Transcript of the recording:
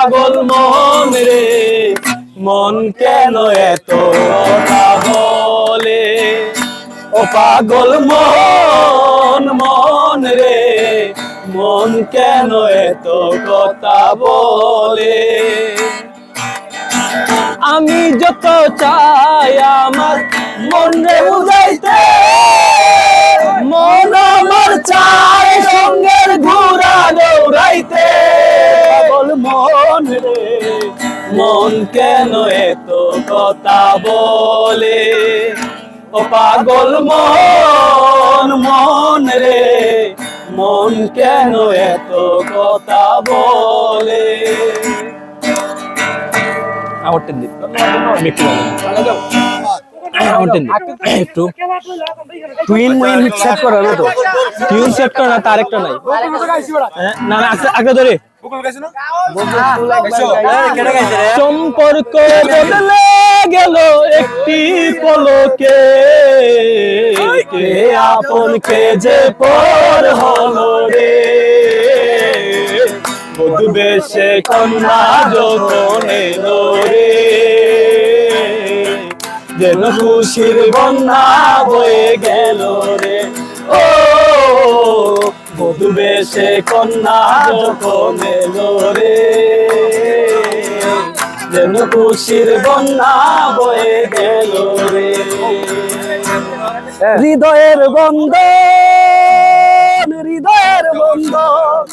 পাগল মন রে মন কেন এত কথা বলে ও পাগল মন মন রে মন কেন এত কথা বলে আমি যত চাই আমার মন রে বুঝাইতে মন আমার চাই সঙ্গের ঘোড়া দৌড়াইতে পাগল মন রে মন কেন এত কথা বলে ও পাগল মন মন রে মন কেন এত কথা বলে একটু টুইন মুইন সেট করা না তো টিউন সেট করা না তার একটা নাই না না আগে ধরে সম্পর্ক বদলে গেল একটি পলকে কে আপন কে যে পর হলো রে বধূ বেশে কন্যা যখন এলো রে যেন খুশির বন্যা বয়ে গেল রে ও বধূ বেশে কন্যা যখন এলো রে যেন খুশির বন্যা বয়ে গেল রে হৃদয়ের বন্ধন হৃদয়ের বন্ধন